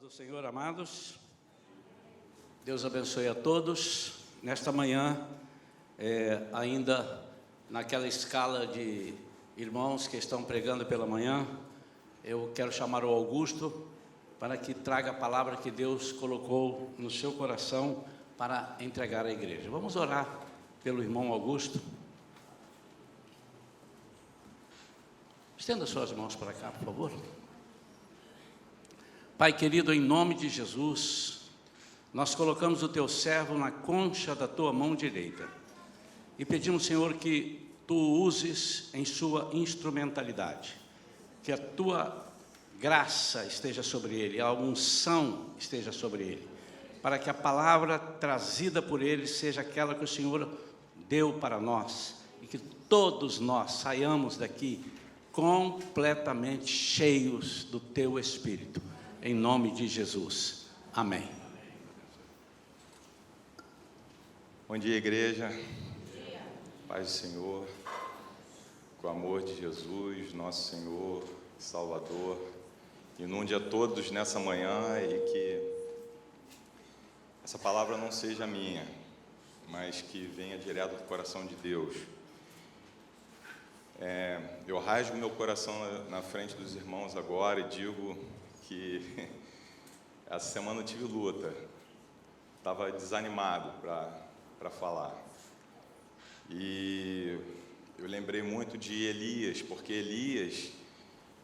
Do Senhor, amados, Deus abençoe a todos. Nesta manhã, ainda naquela escala de irmãos que estão pregando pela manhã, eu quero chamar o Augusto para que traga a palavra que Deus colocou no seu coração para entregar à igreja. Vamos orar pelo irmão Augusto. Estenda suas mãos para cá, por favor. Pai querido, em nome de Jesus, nós colocamos o teu servo na concha da tua mão direita e pedimos, Senhor, que tu uses em sua instrumentalidade, que a tua graça esteja sobre ele, a unção esteja sobre ele, para que a palavra trazida por ele seja aquela que o Senhor deu para nós e que todos nós saiamos daqui completamente cheios do teu Espírito. Em nome de Jesus. Amém. Bom dia, igreja. Bom dia. Paz do Senhor, com o amor de Jesus, nosso Senhor, Salvador, inunde a todos nessa manhã e que essa palavra não seja minha, mas que venha direto do coração de Deus. Eu rasgo meu coração na frente dos irmãos agora e digo que essa semana eu tive luta, estava desanimado para falar, e eu lembrei muito de Elias, porque Elias,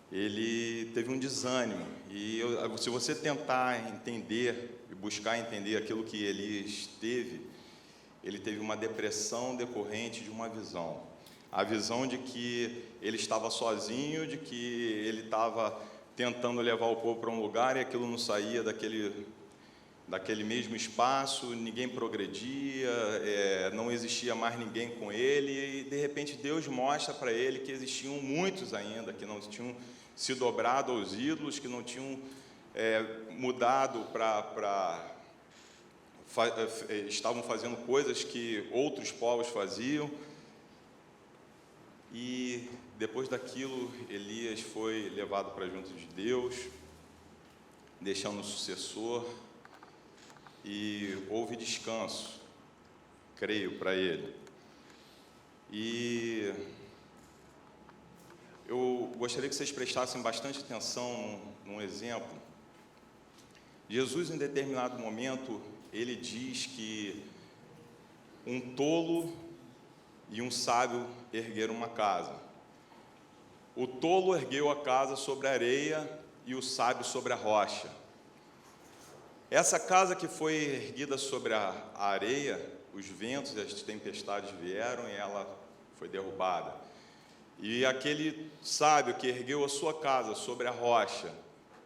ele teve um desânimo, e se você tentar entender e buscar entender aquilo que Elias teve, ele teve uma depressão decorrente de uma visão, a visão de que ele estava sozinho, de que ele estava tentando levar o povo para um lugar e aquilo não saía daquele mesmo espaço, ninguém progredia, não existia mais ninguém com ele, e de repente Deus mostra para ele que existiam muitos ainda, que não tinham se dobrado aos ídolos, que não tinham mudado estavam fazendo coisas que outros povos faziam. E depois daquilo, Elias foi levado para junto de Deus, deixando um sucessor, e houve descanso, creio, para ele. E eu gostaria que vocês prestassem bastante atenção num exemplo. Jesus, em determinado momento, ele diz que um tolo e um sábio ergueram uma casa. O tolo ergueu a casa sobre a areia e o sábio sobre a rocha. Essa casa que foi erguida sobre a areia, os ventos e as tempestades vieram e ela foi derrubada. E aquele sábio que ergueu a sua casa sobre a rocha,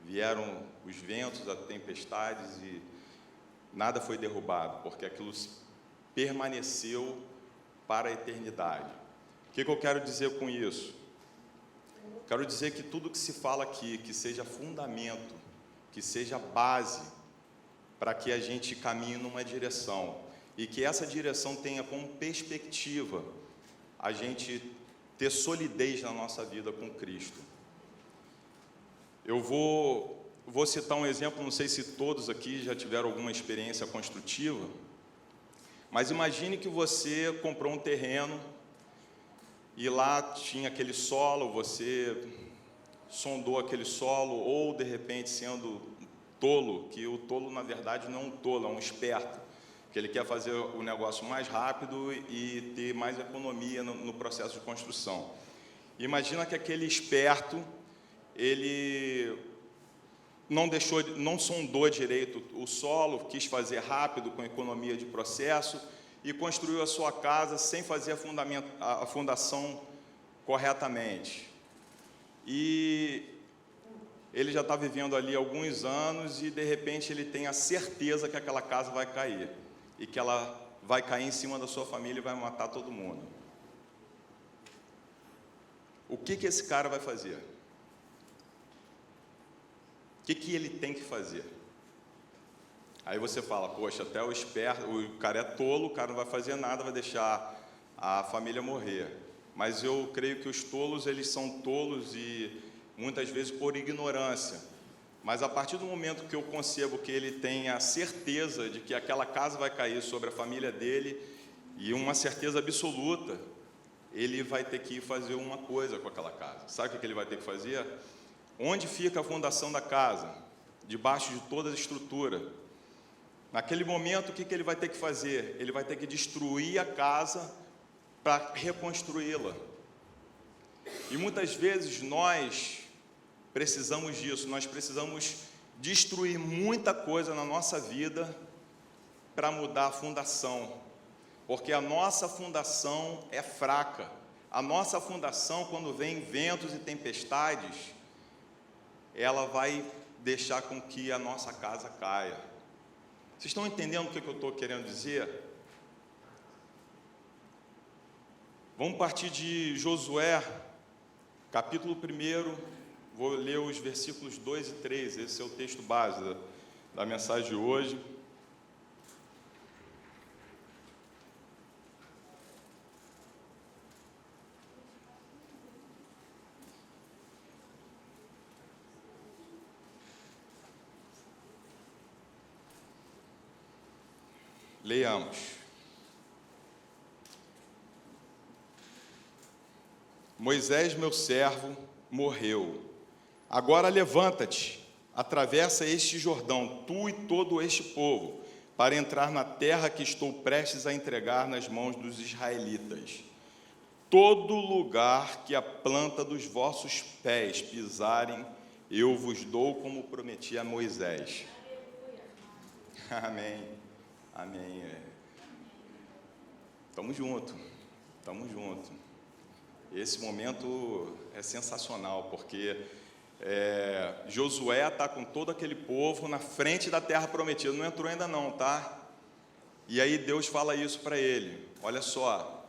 vieram os ventos, as tempestades e nada foi derrubado, porque aquilo permaneceu para a eternidade. O que eu quero dizer com isso? Quero dizer que tudo que se fala aqui, que seja fundamento, que seja base, para que a gente caminhe numa direção, e que essa direção tenha como perspectiva a gente ter solidez na nossa vida com Cristo. Eu vou citar um exemplo, não sei se todos aqui já tiveram alguma experiência construtiva, mas imagine que você comprou um terreno e lá tinha aquele solo, você sondou aquele solo, ou de repente sendo tolo, que o tolo na verdade não é um tolo, é um esperto, que ele quer fazer o negócio mais rápido e ter mais economia no processo de construção. Imagina que aquele esperto, ele não sondou direito o solo, quis fazer rápido, com economia de processo, e construiu a sua casa sem fazer a fundação corretamente. E ele já está vivendo ali alguns anos e, de repente, ele tem a certeza que aquela casa vai cair, e que ela vai cair em cima da sua família e vai matar todo mundo. O que esse cara vai fazer? O que ele tem que fazer? Aí você fala, poxa, até o esperto, o cara é tolo, o cara não vai fazer nada, vai deixar a família morrer. Mas eu creio que os tolos, eles são tolos e muitas vezes por ignorância. Mas a partir do momento que eu concebo que ele tem a certeza de que aquela casa vai cair sobre a família dele, e uma certeza absoluta, ele vai ter que fazer uma coisa com aquela casa. Sabe o que ele vai ter que fazer? Onde fica a fundação da casa? Debaixo de toda a estrutura. Naquele momento, o que ele vai ter que fazer? Ele vai ter que destruir a casa para reconstruí-la. E muitas vezes nós precisamos disso, nós precisamos destruir muita coisa na nossa vida para mudar a fundação, porque a nossa fundação é fraca. A nossa fundação, quando vem ventos e tempestades, ela vai deixar com que a nossa casa caia. Vocês estão entendendo o que eu estou querendo dizer? Vamos partir de Josué, capítulo 1, vou ler os versículos 2 e 3, esse é o texto base da mensagem de hoje. Leiamos. Moisés, meu servo, morreu. Agora levanta-te, atravessa este Jordão, tu e todo este povo, para entrar na terra que estou prestes a entregar nas mãos dos israelitas. Todo lugar que a planta dos vossos pés pisarem, eu vos dou como prometi a Moisés. Amém. Amém. Estamos juntos. Esse momento é sensacional, porque Josué está com todo aquele povo na frente da terra prometida. Não entrou ainda não, tá? E aí Deus fala isso para ele. Olha só,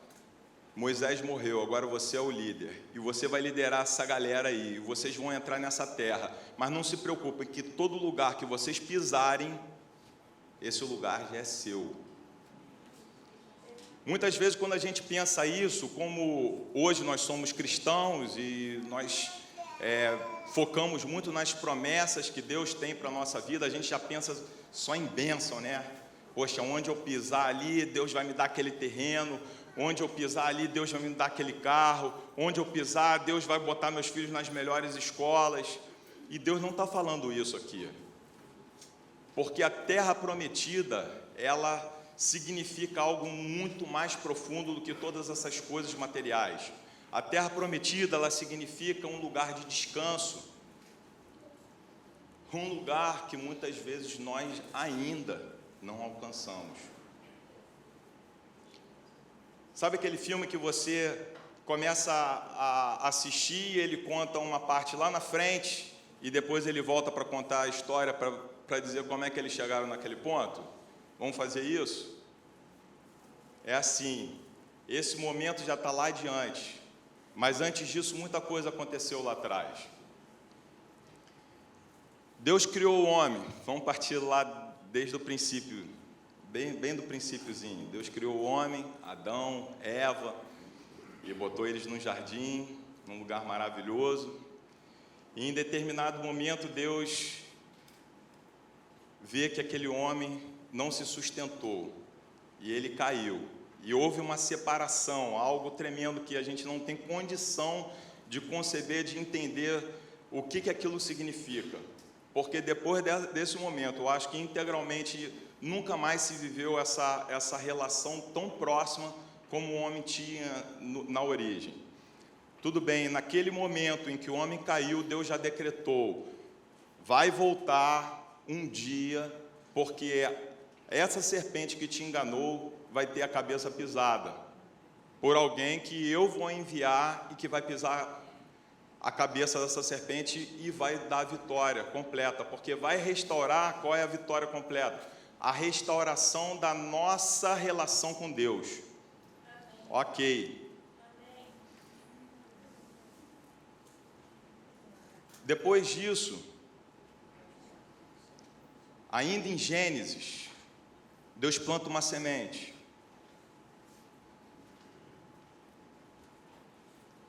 Moisés morreu, agora você é o líder. E você vai liderar essa galera aí. E vocês vão entrar nessa terra. Mas não se preocupem que todo lugar que vocês pisarem, esse lugar já é seu. Muitas vezes, quando a gente pensa isso, como hoje nós somos cristãos e nós focamos muito nas promessas que Deus tem para a nossa vida, a gente já pensa só em bênção, né? Poxa, onde eu pisar ali, Deus vai me dar aquele terreno. Onde eu pisar ali, Deus vai me dar aquele carro. Onde eu pisar, Deus vai botar meus filhos nas melhores escolas. E Deus não está falando isso aqui. Porque a terra prometida, ela significa algo muito mais profundo do que todas essas coisas materiais. A terra prometida, ela significa um lugar de descanso, um lugar que muitas vezes nós ainda não alcançamos. Sabe aquele filme que você começa a assistir e ele conta uma parte lá na frente e depois ele volta para contar a história para dizer como é que eles chegaram naquele ponto? Vamos fazer isso? É assim, esse momento já está lá adiante, mas antes disso muita coisa aconteceu lá atrás. Deus criou o homem, vamos partir lá desde o princípio, bem do princípiozinho. Deus criou o homem, Adão, Eva, e botou eles num jardim, num lugar maravilhoso, e em determinado momento Deus vê que aquele homem não se sustentou, e ele caiu, e houve uma separação, algo tremendo que a gente não tem condição de conceber, de entender o que aquilo significa, porque depois desse momento, eu acho que integralmente nunca mais se viveu essa relação tão próxima como o homem tinha na origem. Tudo bem, naquele momento em que o homem caiu, Deus já decretou, vai voltar um dia, porque essa serpente que te enganou vai ter a cabeça pisada por alguém que eu vou enviar e que vai pisar a cabeça dessa serpente e vai dar a vitória completa, porque vai restaurar. Qual é a vitória completa? A restauração da nossa relação com Deus. Ok. Depois disso, ainda em Gênesis, Deus planta uma semente.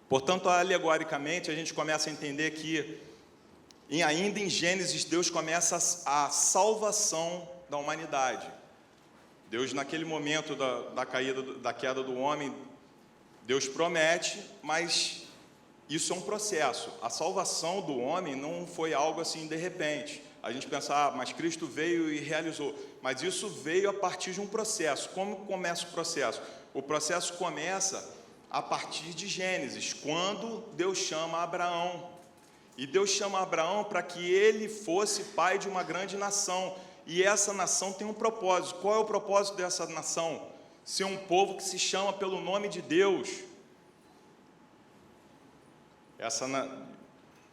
Portanto, alegoricamente, a gente começa a entender que E ainda em Gênesis, Deus começa a salvação da humanidade. Deus, naquele momento da queda do homem, Deus promete, mas isso é um processo. A salvação do homem não foi algo assim de repente. A gente pensa, mas Cristo veio e realizou. Mas isso veio a partir de um processo. Como começa o processo? O processo começa a partir de Gênesis, quando Deus chama Abraão. E Deus chama Abraão para que ele fosse pai de uma grande nação. E essa nação tem um propósito. Qual é o propósito dessa nação? Ser um povo que se chama pelo nome de Deus.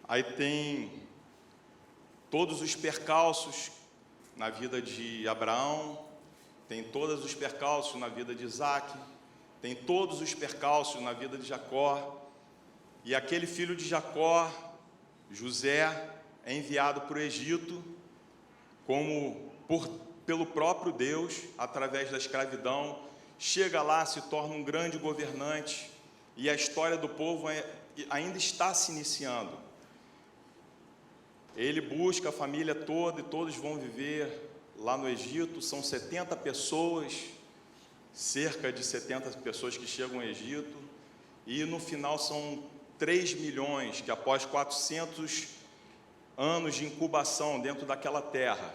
Aí tem todos os percalços na vida de Abraão, tem todos os percalços na vida de Isaac, tem todos os percalços na vida de Jacó, e aquele filho de Jacó, José, é enviado para o Egito pelo próprio Deus, através da escravidão, chega lá, se torna um grande governante, e a história do povo ainda está se iniciando. Ele busca a família toda e todos vão viver lá no Egito. São 70 pessoas, cerca de 70 pessoas que chegam ao Egito, e no final são 3 milhões que, após 400 anos de incubação dentro daquela terra,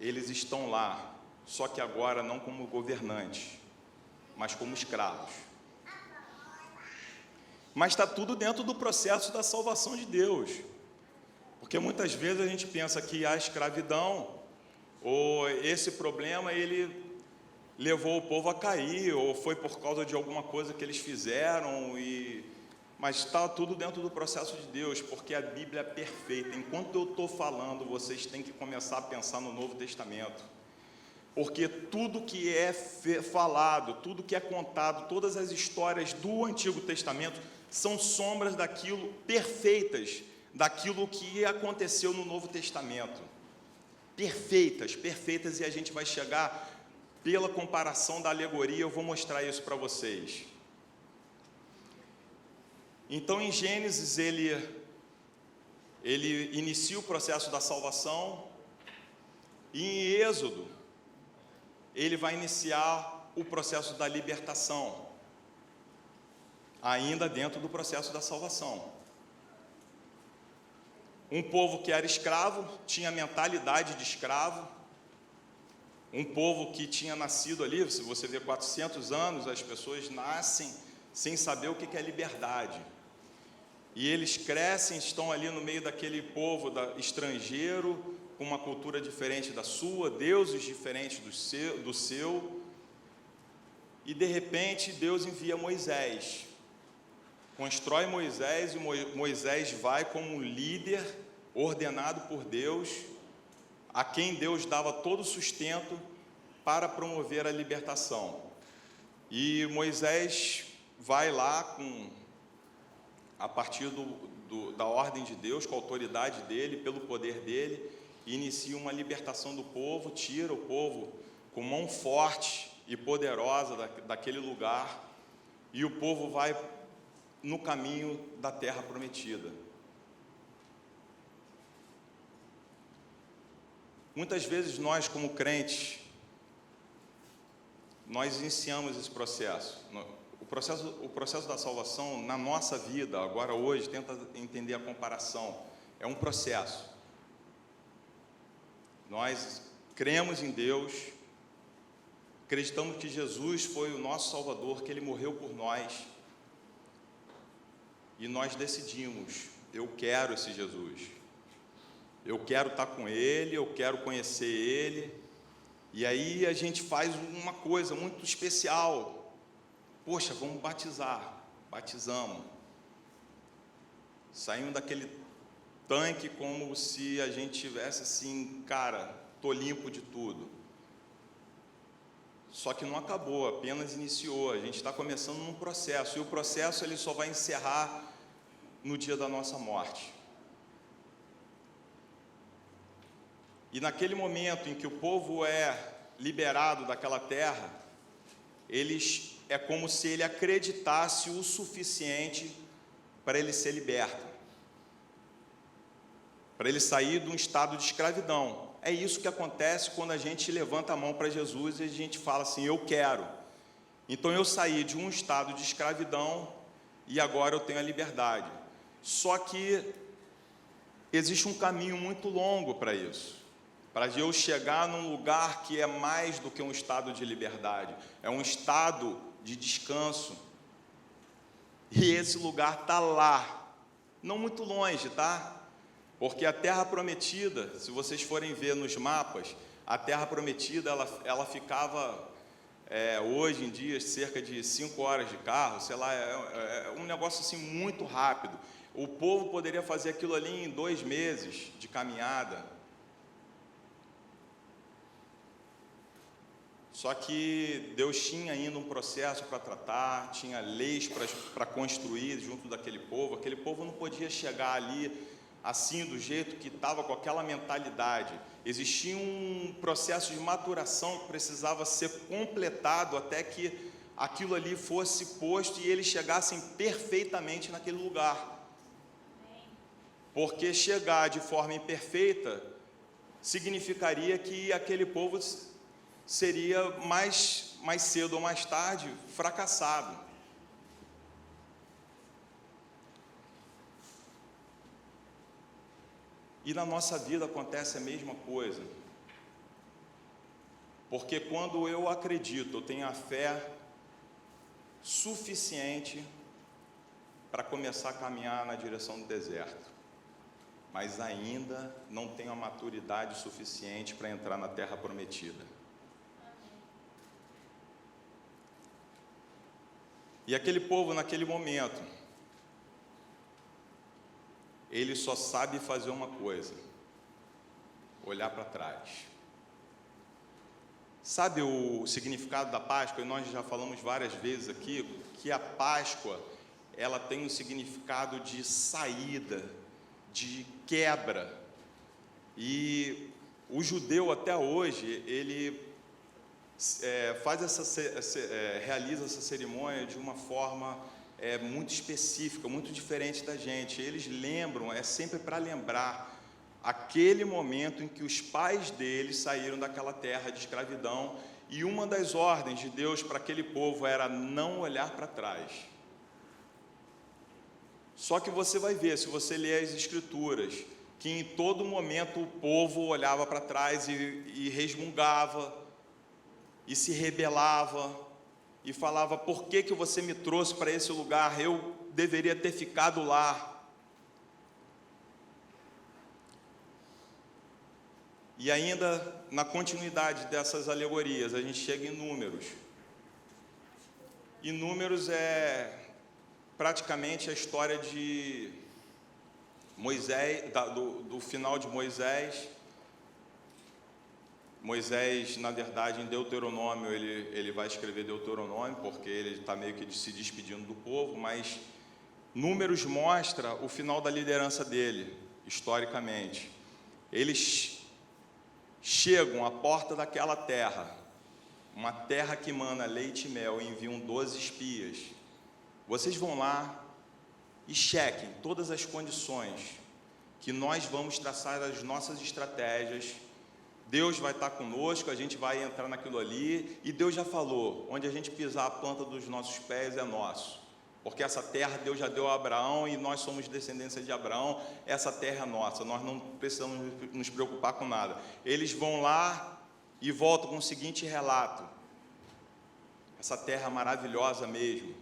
eles estão lá, só que agora não como governantes, mas como escravos. Mas está tudo dentro do processo da salvação de Deus. Porque muitas vezes a gente pensa que a escravidão, ou esse problema, ele levou o povo a cair, ou foi por causa de alguma coisa que eles fizeram, mas está tudo dentro do processo de Deus, porque a Bíblia é perfeita. Enquanto eu estou falando, vocês têm que começar a pensar no Novo Testamento. Porque tudo que é falado, tudo que é contado, todas as histórias do Antigo Testamento são sombras daquilo, perfeitas, daquilo que aconteceu no Novo Testamento. Perfeitas, perfeitas, e a gente vai chegar, pela comparação da alegoria, eu vou mostrar isso para vocês. Então, em Gênesis, ele inicia o processo da salvação, e em Êxodo, ele vai iniciar o processo da libertação, ainda dentro do processo da salvação. Um povo que era escravo, tinha mentalidade de escravo, um povo que tinha nascido ali, se você vê 400 anos, as pessoas nascem sem saber o que é liberdade, e eles crescem, estão ali no meio daquele povo estrangeiro, com uma cultura diferente da sua, deuses diferentes do seu, e de repente Deus envia Moisés, constrói Moisés, e Moisés vai como um líder ordenado por Deus, a quem Deus dava todo o sustento para promover a libertação. E Moisés vai lá a partir da ordem de Deus, com a autoridade dele, pelo poder dele, e inicia uma libertação do povo, tira o povo com mão forte e poderosa daquele lugar, e o povo vai no caminho da terra prometida. Muitas vezes nós, como crentes, nós iniciamos esse processo. O processo da salvação na nossa vida, agora hoje, tenta entender a comparação, é um processo. Nós cremos em Deus, acreditamos que Jesus foi o nosso Salvador, que Ele morreu por nós, e nós decidimos, eu quero esse Jesus, eu quero estar com Ele, eu quero conhecer Ele, e aí a gente faz uma coisa muito especial, poxa, vamos batizar, batizamos, saímos daquele tanque como se a gente tivesse assim, cara, tô limpo de tudo. Só que não acabou, apenas iniciou, a gente está começando num processo, e o processo ele só vai encerrar no dia da nossa morte. E naquele momento em que o povo é liberado daquela terra, é como se ele acreditasse o suficiente para ele ser liberto. para ele sair de um estado de escravidão. É isso que acontece quando a gente levanta a mão para Jesus e a gente fala assim, eu quero. Então eu saí de um estado de escravidão e agora eu tenho a liberdade. Só que existe um caminho muito longo para isso. Para eu chegar num lugar que é mais do que um estado de liberdade, é um estado de descanso. E esse lugar está lá, não muito longe, tá? Porque a Terra Prometida, se vocês forem ver nos mapas, a Terra Prometida, ela ficava, hoje em dia, cerca de 5 horas de carro, sei lá, é um negócio assim muito rápido. O povo poderia fazer aquilo ali em 2 meses de caminhada. Só que Deus tinha ainda um processo para tratar, tinha leis para construir junto daquele povo. Aquele povo não podia chegar ali assim, do jeito que estava, com aquela mentalidade. Existia um processo de maturação que precisava ser completado até que aquilo ali fosse posto e eles chegassem perfeitamente naquele lugar. Porque chegar de forma imperfeita significaria que aquele povo seria mais cedo ou mais tarde fracassado. E na nossa vida acontece a mesma coisa. Porque quando eu acredito, eu tenho a fé suficiente para começar a caminhar na direção do deserto, mas ainda não tenho a maturidade suficiente para entrar na terra prometida. E aquele povo, naquele momento, ele só sabe fazer uma coisa: olhar para trás. Sabe o significado da Páscoa? E nós já falamos várias vezes aqui, que a Páscoa, ela tem um significado de saída, de quebra. E o judeu até hoje, ele realiza essa cerimônia de uma forma muito específica, muito diferente da gente. Eles lembram, é sempre para lembrar aquele momento em que os pais deles saíram daquela terra de escravidão, e uma das ordens de Deus para aquele povo era não olhar para trás. Só que você vai ver, se você ler as Escrituras, que em todo momento o povo olhava para trás e resmungava, e se rebelava, e falava, por que você me trouxe para esse lugar? Eu deveria ter ficado lá. E ainda, na continuidade dessas alegorias, a gente chega em Números. E Números é praticamente a história de Moisés, do final de Moisés. Moisés, na verdade, em Deuteronômio, ele vai escrever Deuteronômio, porque ele está meio que se despedindo do povo, mas Números mostra o final da liderança dele, historicamente. Eles chegam à porta daquela terra, uma terra que mana leite e mel, e enviam 12 espias. Vocês vão lá e chequem todas as condições, que nós vamos traçar as nossas estratégias. Deus vai estar conosco, a gente vai entrar naquilo ali, e Deus já falou, onde a gente pisar a planta dos nossos pés é nosso, porque essa terra Deus já deu a Abraão, e nós somos descendência de Abraão, essa terra é nossa, nós não precisamos nos preocupar com nada. Eles vão lá e voltam com o seguinte relato: essa terra maravilhosa mesmo,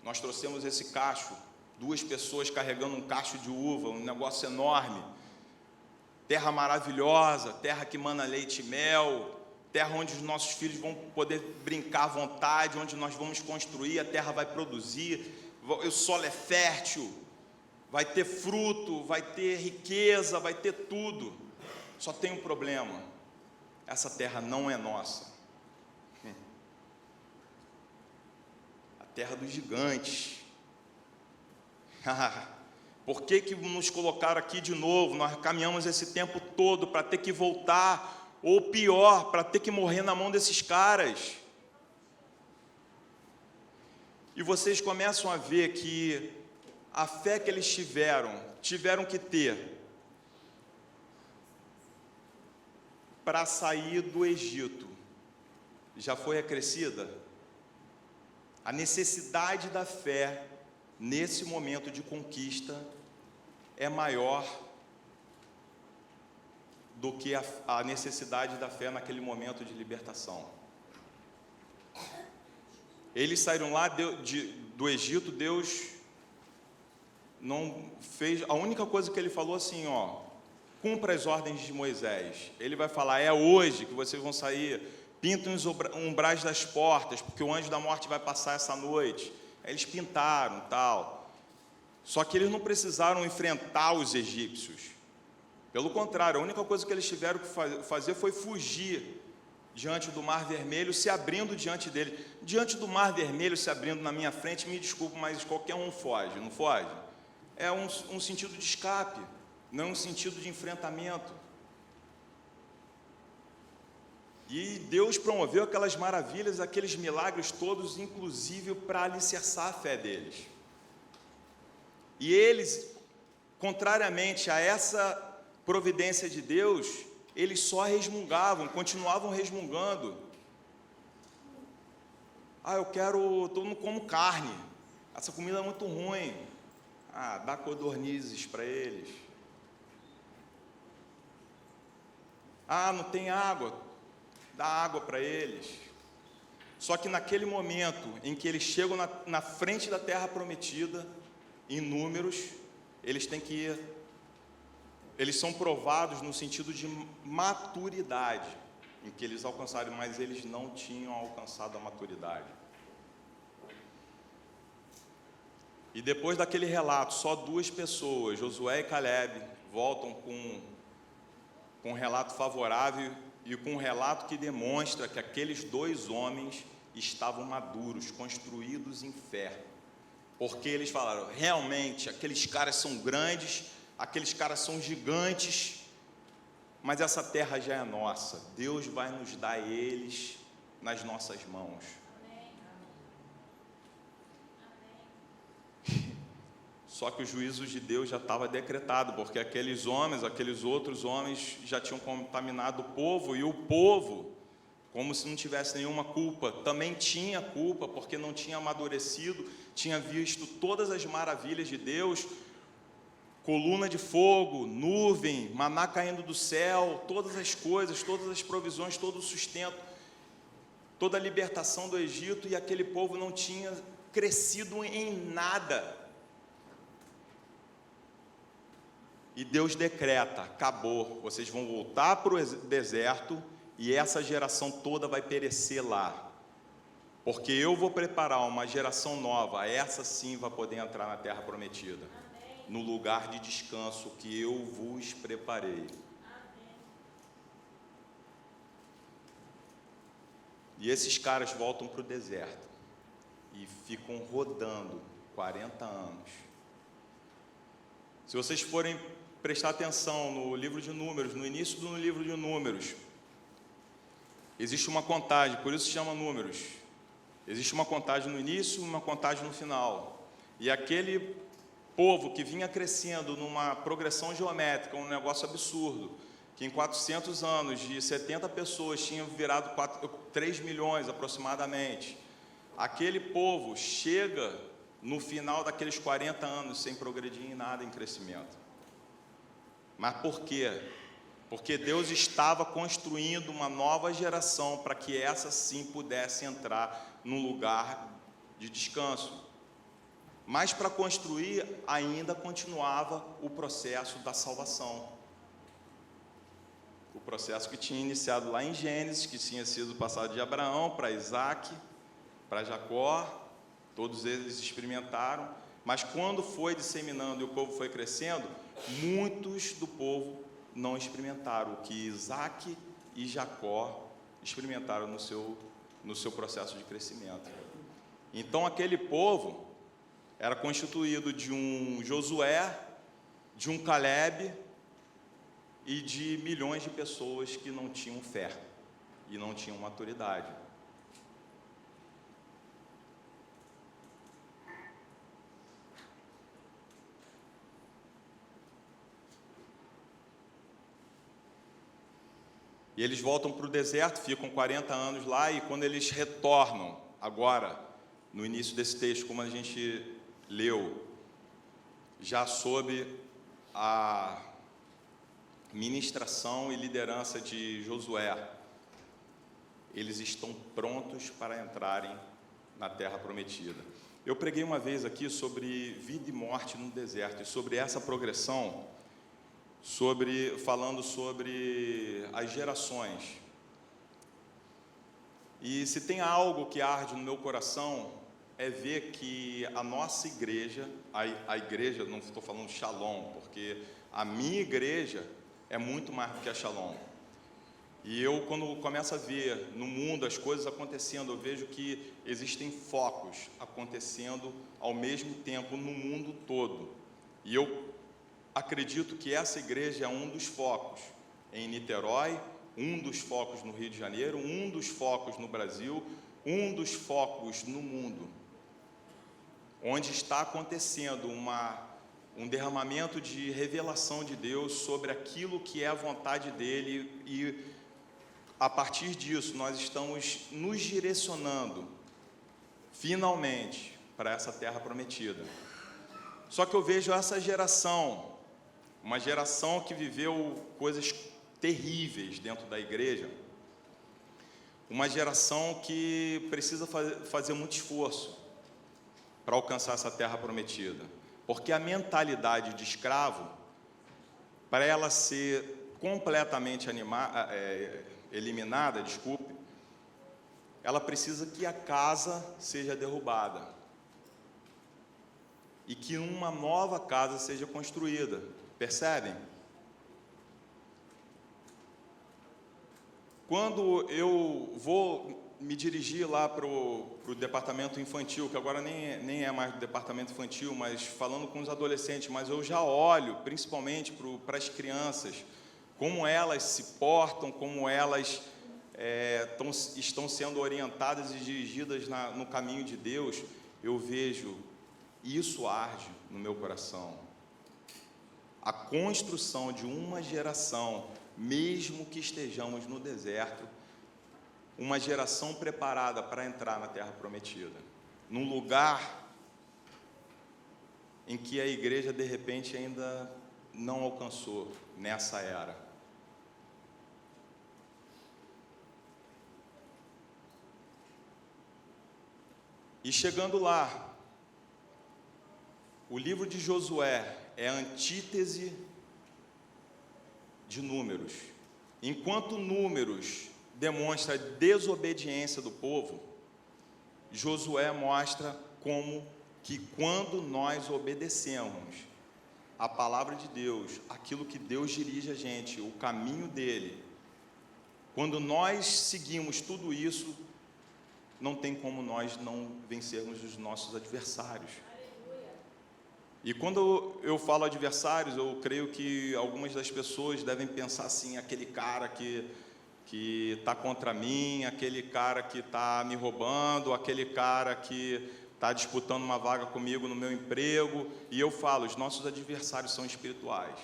nós trouxemos esse cacho, 2 pessoas carregando um cacho de uva, um negócio enorme, terra maravilhosa, terra que mana leite e mel, terra onde os nossos filhos vão poder brincar à vontade, onde nós vamos construir, a terra vai produzir, o solo é fértil, vai ter fruto, vai ter riqueza, vai ter tudo. Só tem um problema: essa terra não é nossa. A terra dos gigantes. Por que nos colocaram aqui de novo? Nós caminhamos esse tempo todo para ter que voltar, ou pior, para ter que morrer na mão desses caras. E vocês começam a ver que a fé que eles tiveram que ter para sair do Egito já foi acrescida? A necessidade da fé nesse momento de conquista é maior do que a necessidade da fé naquele momento de libertação. Eles saíram lá do Egito, Deus não fez, a única coisa que ele falou assim, cumpra as ordens de Moisés. Ele vai falar, é hoje que vocês vão sair, pintem os umbrais das portas, porque o anjo da morte vai passar essa noite. Aí eles pintaram, tal. Só que eles não precisaram enfrentar os egípcios. Pelo contrário, a única coisa que eles tiveram que fazer foi fugir diante do Mar Vermelho, se abrindo diante dele. Diante do Mar Vermelho se abrindo na minha frente, me desculpe, mas qualquer um foge, não foge? É um sentido de escape, não um sentido de enfrentamento. E Deus promoveu aquelas maravilhas, aqueles milagres todos, inclusive para alicerçar a fé deles. E eles, contrariamente a essa providência de Deus, eles só resmungavam, continuavam resmungando. Eu não como carne, essa comida é muito ruim. Dá codornizes para eles. Não tem água, dá água para eles. Só que naquele momento em que eles chegam na frente da terra prometida, em Números, eles são provados no sentido de maturidade, em que eles alcançaram, mas eles não tinham alcançado a maturidade. E depois daquele relato, só 2 pessoas, Josué e Caleb, voltam com um relato favorável e com um relato que demonstra que aqueles 2 homens estavam maduros, construídos em fé. Porque eles falaram, realmente, aqueles caras são grandes, aqueles caras são gigantes, mas essa terra já é nossa. Deus vai nos dar eles nas nossas mãos. Só que o juízo de Deus já estava decretado, porque aqueles outros homens já tinham contaminado o povo, e o povo, como se não tivesse nenhuma culpa, também tinha culpa, porque não tinha amadurecido, tinha visto todas as maravilhas de Deus, coluna de fogo, nuvem, maná caindo do céu, todas as coisas, todas as provisões, todo o sustento, toda a libertação do Egito, e aquele povo não tinha crescido em nada. E Deus decreta, acabou, vocês vão voltar para o deserto, e essa geração toda vai perecer lá, porque eu vou preparar uma geração nova, essa sim vai poder entrar na terra prometida. Amém. No lugar de descanso que eu vos preparei. Amém. E esses caras voltam para o deserto, e ficam rodando 40 anos. Se vocês forem prestar atenção no livro de Números, no início do livro de Números, existe uma contagem, por isso se chama Números. Existe uma contagem no início e uma contagem no final. E aquele povo que vinha crescendo numa progressão geométrica, um negócio absurdo, que em 400 anos, de 70 pessoas, tinham virado 3 milhões aproximadamente. Aquele povo chega no final daqueles 40 anos sem progredir em nada em crescimento. Mas por quê? Porque Deus estava construindo uma nova geração para que essa sim pudesse entrar num lugar de descanso. Mas para construir ainda continuava o processo da salvação. O processo que tinha iniciado lá em Gênesis, que tinha sido passado de Abraão para Isaac, para Jacó, todos eles experimentaram, mas quando foi disseminando e o povo foi crescendo, muitos do povo não experimentaram o que Isaac e Jacó experimentaram no seu processo de crescimento. Então aquele povo era constituído de um Josué, de um Caleb e de milhões de pessoas que não tinham fé e não tinham maturidade. E eles voltam para o deserto, ficam 40 anos lá, e quando eles retornam, agora, no início desse texto, como a gente leu, já sob a ministração e liderança de Josué, eles estão prontos para entrarem na terra prometida. Eu preguei uma vez aqui sobre vida e morte no deserto, e sobre essa progressão, falando sobre as gerações. E se tem algo que arde no meu coração, é ver que a nossa igreja, a igreja, não estou falando Shalom, porque a minha igreja é muito mais do que a Shalom. E eu, quando começo a ver no mundo as coisas acontecendo, eu vejo que existem focos acontecendo ao mesmo tempo no mundo todo. E eu acredito que essa igreja é um dos focos em Niterói, um dos focos no Rio de Janeiro, um dos focos no Brasil, um dos focos no mundo, onde está acontecendo um derramamento de revelação de Deus sobre aquilo que é a vontade dele, e a partir disso nós estamos nos direcionando finalmente para essa terra prometida. Só que eu vejo essa geração, uma geração que viveu coisas terríveis dentro da igreja, uma geração que precisa fazer muito esforço para alcançar essa terra prometida, porque a mentalidade de escravo, para ela ser completamente eliminada, ela precisa que a casa seja derrubada e que uma nova casa seja construída. Percebem? Quando eu vou me dirigir lá para o departamento infantil, que agora nem é mais do departamento infantil, mas falando com os adolescentes, mas eu já olho principalmente para as crianças, como elas se portam, como elas estão sendo orientadas e dirigidas no caminho de Deus, eu vejo, isso arde no meu coração. A construção de uma geração, mesmo que estejamos no deserto, uma geração preparada para entrar na terra prometida, num lugar em que a igreja de repente ainda não alcançou nessa era. E chegando lá, o livro de Josué é a antítese de Números. Enquanto Números demonstra a desobediência do povo, Josué mostra como que quando nós obedecemos a palavra de Deus, aquilo que Deus dirige a gente, o caminho dele, quando nós seguimos tudo isso, não tem como nós não vencermos os nossos adversários. E quando eu falo adversários, eu creio que algumas das pessoas devem pensar assim, aquele cara que está contra mim, aquele cara que está me roubando, aquele cara que está disputando uma vaga comigo no meu emprego. E eu falo, os nossos adversários são espirituais.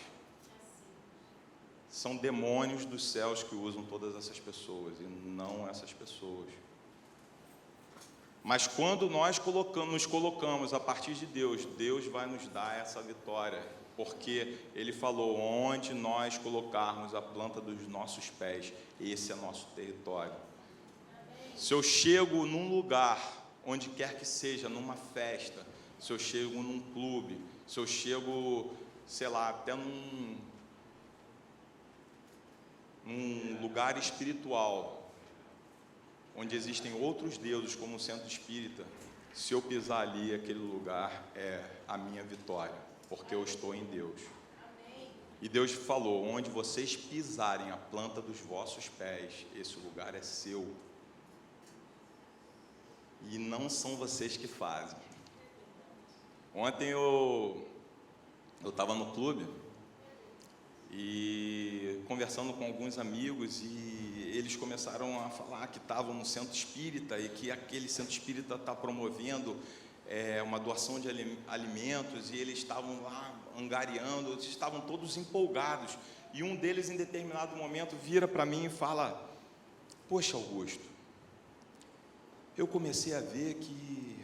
São demônios dos céus que usam todas essas pessoas, e não essas pessoas. Mas quando nós nos colocamos a partir de Deus, Deus vai nos dar essa vitória, porque Ele falou, onde nós colocarmos a planta dos nossos pés, esse é nosso território. Se eu chego num lugar, onde quer que seja, numa festa, se eu chego num clube, se eu chego, sei lá, até num lugar espiritual, onde existem outros deuses, como o centro espírita, se eu pisar ali, aquele lugar é a minha vitória, porque eu estou em Deus. E Deus falou, onde vocês pisarem a planta dos vossos pés, esse lugar é seu. E não são vocês que fazem. Ontem eu estava no clube, e conversando com alguns amigos, e eles começaram a falar que estavam no centro espírita e que aquele centro espírita está promovendo uma doação de alimentos, e eles estavam lá angariando, eles estavam todos empolgados. e um deles, em determinado momento, vira para mim e fala: poxa, Augusto, eu comecei a ver que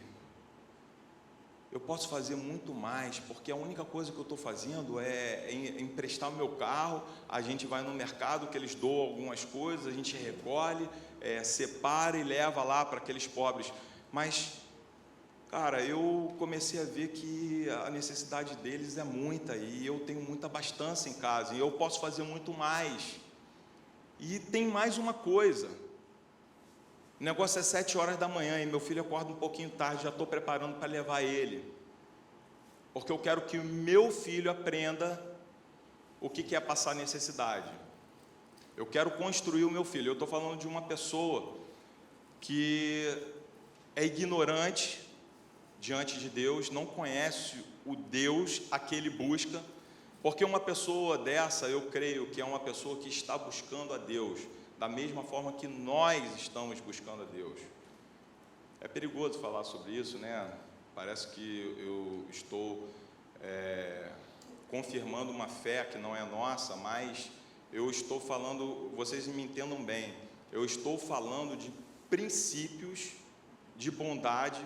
eu posso fazer muito mais, porque a única coisa que eu estou fazendo é emprestar o meu carro, a gente vai no mercado, que eles doam algumas coisas, a gente recolhe, separa e leva lá para aqueles pobres. Mas, cara, eu comecei a ver que a necessidade deles é muita, e eu tenho muita abastança em casa, e eu posso fazer muito mais. E tem mais uma coisa: o negócio é 7 horas da manhã e meu filho acorda um pouquinho tarde, já estou preparando para levar ele, porque eu quero que o meu filho aprenda o que é passar necessidade. Eu quero construir o meu filho. Eu estou falando de uma pessoa que é ignorante diante de Deus, não conhece o Deus a que ele busca, porque uma pessoa dessa, eu creio que é uma pessoa que está buscando a Deus da mesma forma que nós estamos buscando a Deus. É perigoso falar sobre isso, né? Parece que eu estou confirmando uma fé que não é nossa, mas eu estou falando, vocês me entendam bem, eu estou falando de princípios de bondade,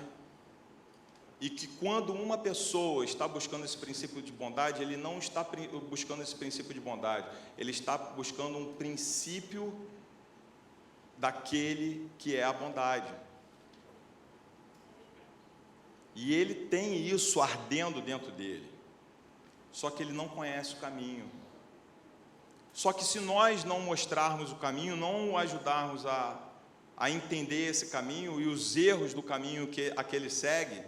e que quando uma pessoa está buscando esse princípio de bondade, ele não está buscando esse princípio de bondade, ele está buscando um princípio daquele que é a bondade. E ele tem isso ardendo dentro dele, só que ele não conhece o caminho. Só que se nós não mostrarmos o caminho, não o ajudarmos a entender esse caminho e os erros do caminho a que ele segue,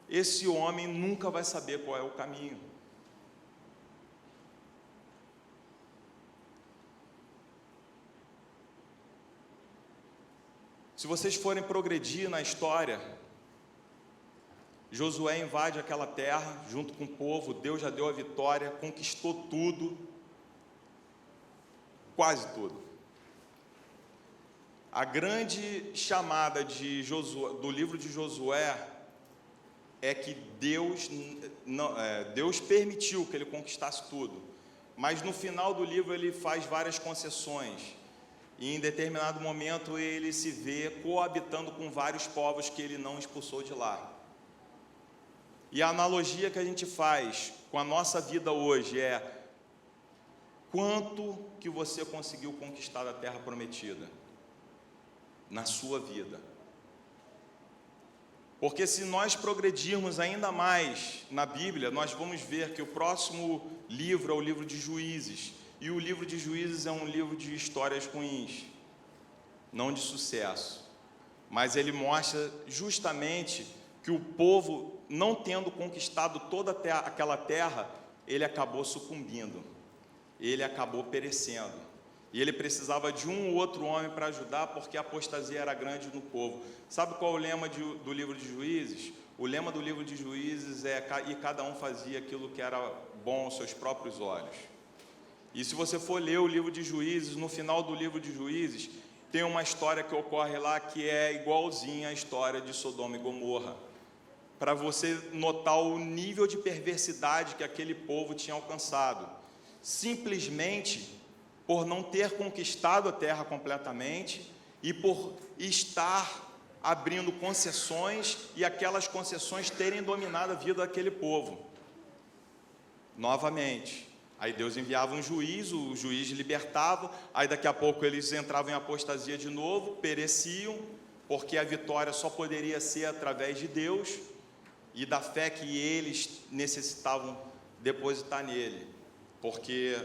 esse homem nunca vai saber qual é o caminho. Se vocês forem progredir na história, Josué invade aquela terra junto com o povo, Deus já deu a vitória, conquistou tudo, quase tudo. A grande chamada de Josué, do livro de Josué, é que Deus permitiu que ele conquistasse tudo, mas no final do livro ele faz várias concessões, e em determinado momento ele se vê coabitando com vários povos que ele não expulsou de lá. E a analogia que a gente faz com a nossa vida hoje é: quanto que você conseguiu conquistar da terra prometida na sua vida? Porque se nós progredirmos ainda mais na Bíblia, nós vamos ver que o próximo livro é o livro de Juízes, e o livro de Juízes é um livro de histórias ruins, não de sucesso, mas ele mostra justamente que o povo, não tendo conquistado toda aquela terra, ele acabou sucumbindo, ele acabou perecendo, e ele precisava de um ou outro homem para ajudar, porque a apostasia era grande no povo. Sabe qual é o lema do livro de Juízes? O lema do livro de Juízes é: e cada um fazia aquilo que era bom aos seus próprios olhos. E se você for ler o livro de Juízes, no final do livro de Juízes, tem uma história que ocorre lá que é igualzinha à história de Sodoma e Gomorra, para você notar o nível de perversidade que aquele povo tinha alcançado, simplesmente por não ter conquistado a terra completamente e por estar abrindo concessões, e aquelas concessões terem dominado a vida daquele povo. Novamente, aí Deus enviava um juiz, o juiz libertava, aí daqui a pouco eles entravam em apostasia de novo, pereciam, porque a vitória só poderia ser através de Deus e da fé que eles necessitavam depositar nele, porque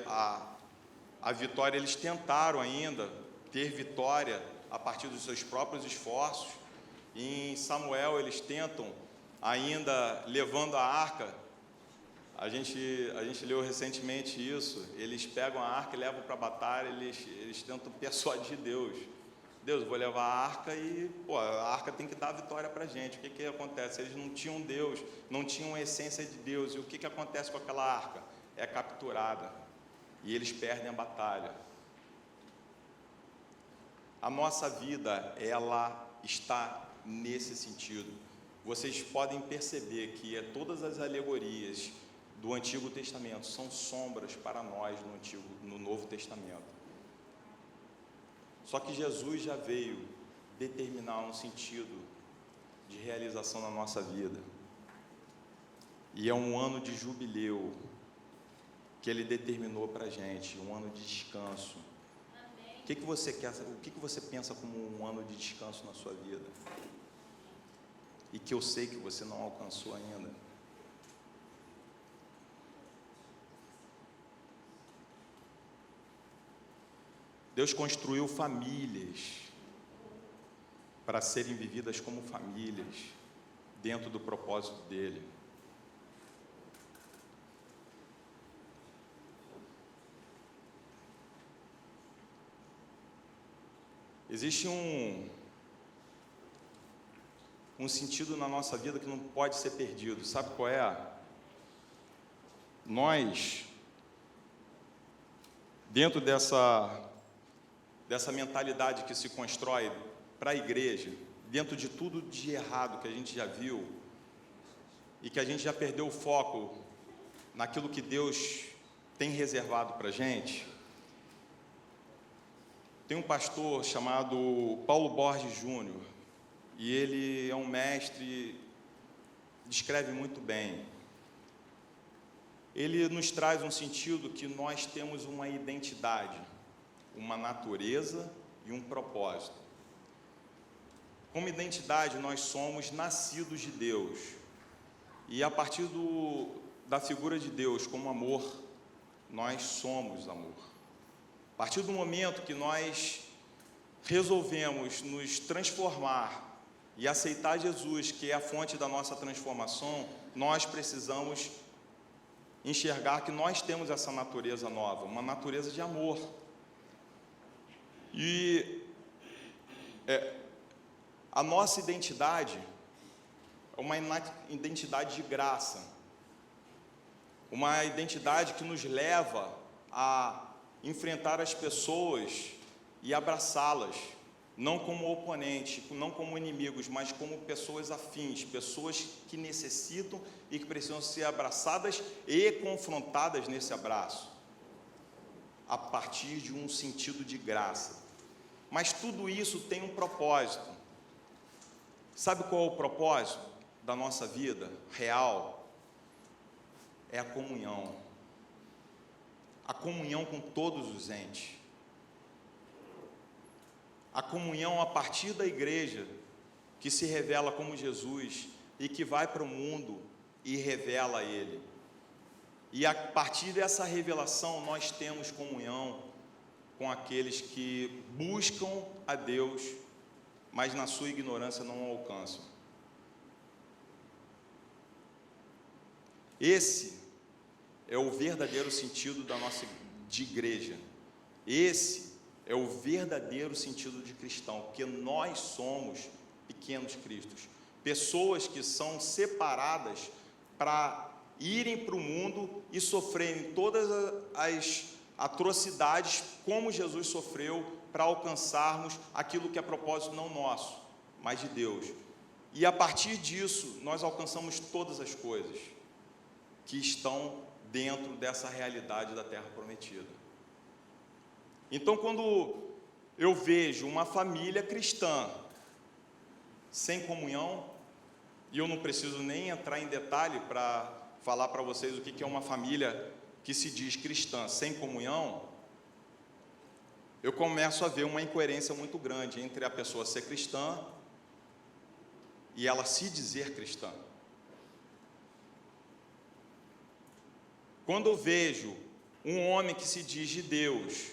a vitória, eles tentaram ainda ter vitória a partir dos seus próprios esforços. Em Samuel eles tentam ainda levando a arca. A gente leu recentemente isso. Eles pegam a arca e levam para a batalha. Eles tentam persuadir Deus. Deus, vou levar a arca e a arca tem que dar a vitória para a gente. O que acontece? Eles não tinham Deus, não tinham a essência de Deus. E o que acontece com aquela arca? É capturada e eles perdem a batalha. A nossa vida, ela está nesse sentido. Vocês podem perceber que todas as alegorias do Antigo Testamento, são sombras para nós no Novo Testamento. Só que Jesus já veio determinar um sentido de realização na nossa vida. E é um ano de jubileu que Ele determinou para a gente, um ano de descanso. O que você quer? O que você pensa como um ano de descanso na sua vida? E que eu sei que você não alcançou ainda. Deus construiu famílias para serem vividas como famílias, dentro do propósito dEle. Existe um sentido na nossa vida que não pode ser perdido. Sabe qual é? Nós, dentro dessa mentalidade que se constrói para a igreja, dentro de tudo de errado que a gente já viu, e que a gente já perdeu o foco naquilo que Deus tem reservado para a gente, tem um pastor chamado Paulo Borges Júnior, e ele é um mestre, descreve muito bem. Ele nos traz um sentido que nós temos uma identidade, uma natureza e um propósito. Como identidade, nós somos nascidos de Deus, e a partir da figura de Deus como amor, nós somos amor. A partir do momento que nós resolvemos nos transformar e aceitar Jesus, que é a fonte da nossa transformação, nós precisamos enxergar que nós temos essa natureza nova, uma natureza de amor. E a nossa identidade é uma identidade de graça, uma identidade que nos leva a enfrentar as pessoas e abraçá-las, não como oponentes, não como inimigos, mas como pessoas afins, pessoas que necessitam e que precisam ser abraçadas e confrontadas nesse abraço, a partir de um sentido de graça. Mas tudo isso tem um propósito. Sabe qual é o propósito da nossa vida real? É a comunhão. A comunhão com todos os entes. A comunhão a partir da igreja, que se revela como Jesus e que vai para o mundo e revela Ele. E a partir dessa revelação nós temos comunhão com aqueles que buscam a Deus, mas na sua ignorância não o alcançam. Esse é o verdadeiro sentido de igreja. Esse é o verdadeiro sentido de cristão, porque nós somos pequenos cristos, pessoas que são separadas para irem para o mundo e sofrerem todas as atrocidades como Jesus sofreu, para alcançarmos aquilo que é propósito não nosso, mas de Deus. E a partir disso nós alcançamos todas as coisas que estão dentro dessa realidade da Terra Prometida. Então, quando eu vejo uma família cristã sem comunhão, e eu não preciso nem entrar em detalhe para falar para vocês o que é uma família que se diz cristã sem comunhão, eu começo a ver uma incoerência muito grande entre a pessoa ser cristã e ela se dizer cristã. Quando eu vejo um homem que se diz de Deus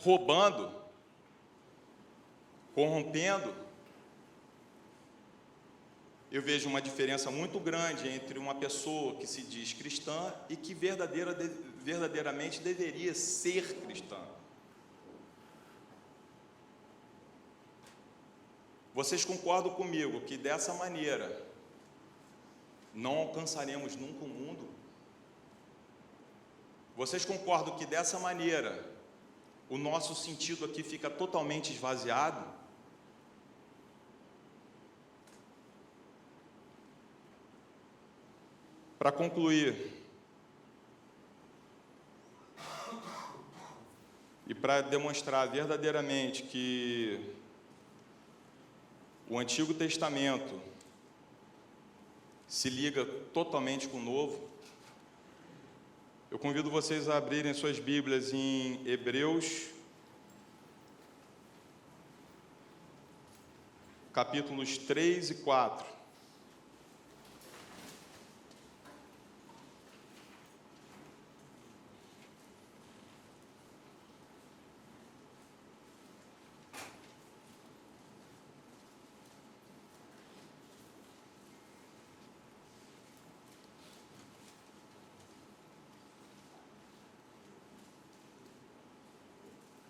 roubando, corrompendo, eu vejo uma diferença muito grande entre uma pessoa que se diz cristã e que verdadeiramente deveria ser cristã. Vocês concordam comigo que dessa maneira não alcançaremos nunca o mundo? Vocês concordam que dessa maneira o nosso sentido aqui fica totalmente esvaziado? Para concluir, e para demonstrar verdadeiramente que o Antigo Testamento se liga totalmente com o Novo, eu convido vocês a abrirem suas Bíblias em Hebreus, capítulos 3 e 4.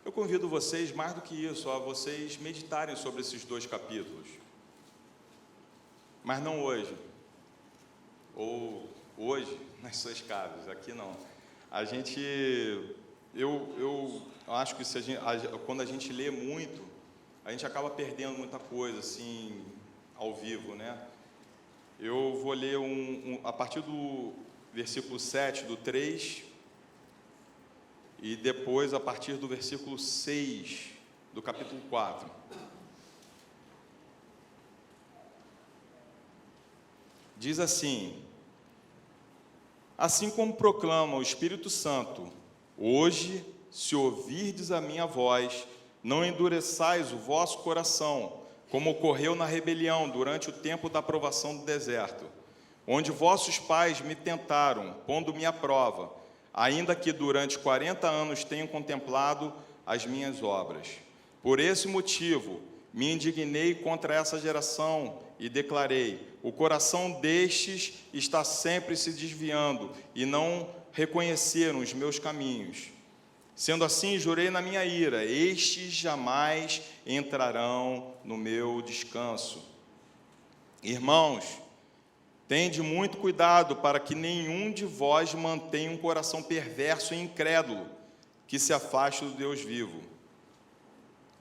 Eu convido vocês, mais do que isso, a vocês meditarem sobre esses 2 capítulos. Mas não hoje. Ou hoje, nas suas casas, aqui não. Eu acho que quando a gente lê muito, a gente acaba perdendo muita coisa, assim, ao vivo, né? Eu vou ler a partir do versículo 7 do 3, e depois a partir do versículo 6 do capítulo 4. Diz assim: assim como proclama o Espírito Santo, hoje, se ouvirdes a minha voz, não endureçais o vosso coração, como ocorreu na rebelião durante o tempo da provação do deserto, onde vossos pais me tentaram, pondo-me à prova, ainda que durante 40 anos tenham contemplado as minhas obras. Por esse motivo, me indignei contra essa geração e declarei: o coração destes está sempre se desviando e não reconheceram os meus caminhos. Sendo assim, jurei na minha ira: estes jamais entrarão no meu descanso. Irmãos, tende muito cuidado para que nenhum de vós mantenha um coração perverso e incrédulo, que se afaste do Deus vivo.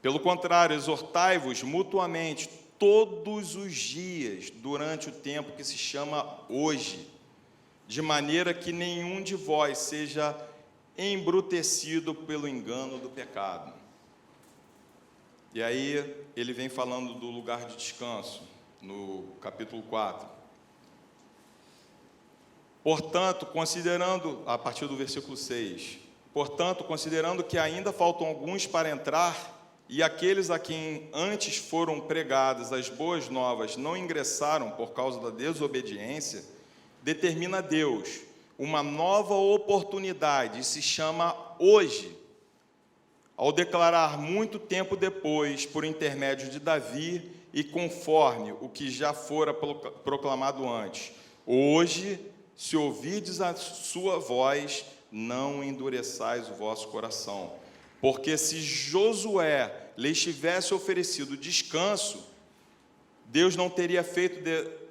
Pelo contrário, exortai-vos mutuamente todos os dias, durante o tempo que se chama hoje, de maneira que nenhum de vós seja embrutecido pelo engano do pecado. E aí ele vem falando do lugar de descanso, no capítulo 4. Portanto, considerando, a partir do versículo 6, portanto, considerando que ainda faltam alguns para entrar, e aqueles a quem antes foram pregadas as boas novas não ingressaram por causa da desobediência, determina Deus uma nova oportunidade, e se chama hoje, ao declarar muito tempo depois, por intermédio de Davi, e conforme o que já fora proclamado antes: hoje, se ouvirdes a sua voz, não endureçais o vosso coração. Porque se Josué lhes tivesse oferecido descanso, Deus não teria feito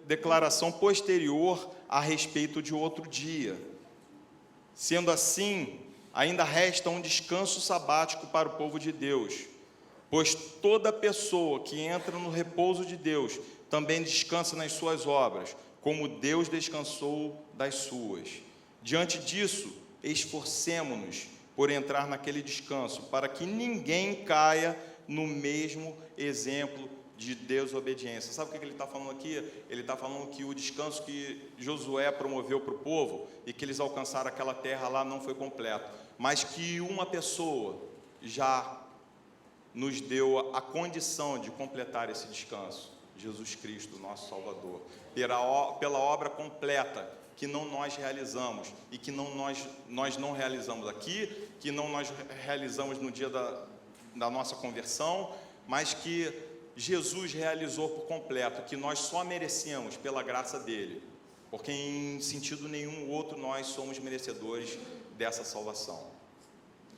declaração posterior a respeito de outro dia. Sendo assim, ainda resta um descanso sabático para o povo de Deus, pois toda pessoa que entra no repouso de Deus também descansa nas suas obras, como Deus descansou das suas. Diante disso, esforcemos-nos por entrar naquele descanso, para que ninguém caia no mesmo exemplo de desobediência. Sabe o que ele está falando aqui? Ele está falando que o descanso que Josué promoveu para o povo, e que eles alcançaram aquela terra lá, não foi completo, mas que uma pessoa já nos deu a condição de completar esse descanso: Jesus Cristo, nosso Salvador, pela obra completa, que não nós realizamos, e que nós não realizamos aqui, que não nós realizamos no dia da nossa conversão, mas que Jesus realizou por completo, que nós só merecemos pela graça dele, porque em sentido nenhum outro nós somos merecedores dessa salvação.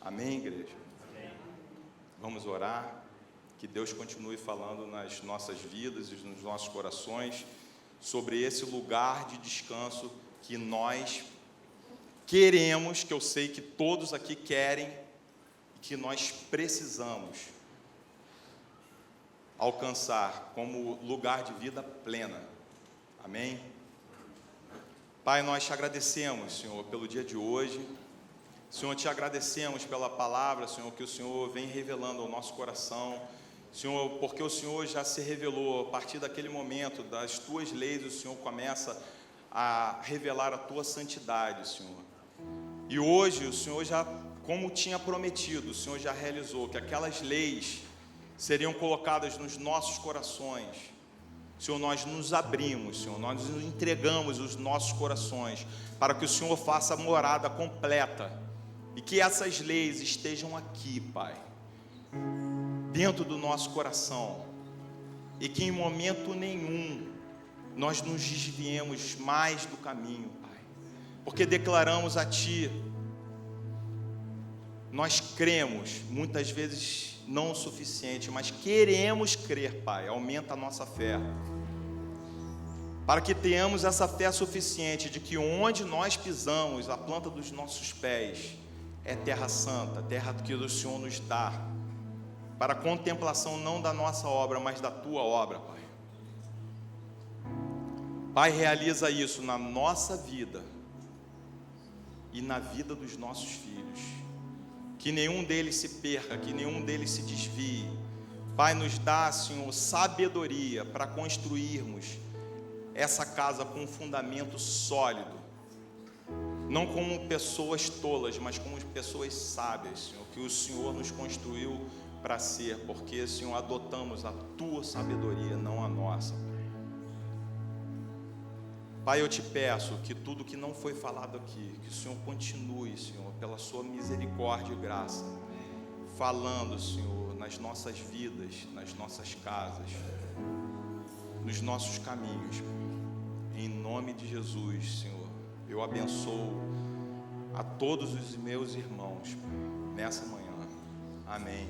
Amém, igreja? Amém. Vamos orar. Que Deus continue falando nas nossas vidas e nos nossos corações sobre esse lugar de descanso que nós queremos, que eu sei que todos aqui querem, e que nós precisamos alcançar como lugar de vida plena. Amém? Pai, nós te agradecemos, Senhor, pelo dia de hoje. Senhor, te agradecemos pela palavra, Senhor, que o Senhor vem revelando ao nosso coração. Senhor, porque o Senhor já se revelou, a partir daquele momento, das tuas leis, o Senhor começa a revelar a tua santidade, Senhor. E hoje o Senhor já, como tinha prometido, o Senhor já realizou, que aquelas leis seriam colocadas nos nossos corações. Senhor, nós nos abrimos, Senhor, nós nos entregamos os nossos corações, para que o Senhor faça a morada completa, e que essas leis estejam aqui, Pai, dentro do nosso coração, e que em momento nenhum nós nos desviemos mais do caminho, Pai, porque declaramos a Ti, nós cremos, muitas vezes não o suficiente, mas queremos crer, Pai, aumenta a nossa fé, para que tenhamos essa fé suficiente de que onde nós pisamos, a planta dos nossos pés, é terra santa, terra que o Senhor nos dá, para a contemplação não da nossa obra, mas da Tua obra, Pai. Pai, realiza isso na nossa vida e na vida dos nossos filhos, que nenhum deles se perca, que nenhum deles se desvie. Pai, nos dá, Senhor, sabedoria para construirmos essa casa com um fundamento sólido, não como pessoas tolas, mas como pessoas sábias, Senhor, que o Senhor nos construiu para ser, porque, Senhor, adotamos a Tua sabedoria, não a nossa. Pai, eu te peço que tudo que não foi falado aqui, que o Senhor continue, Senhor, pela sua misericórdia e graça, falando, Senhor, nas nossas vidas, nas nossas casas, nos nossos caminhos. Em nome de Jesus, Senhor, eu abençoo a todos os meus irmãos nessa manhã. Amém.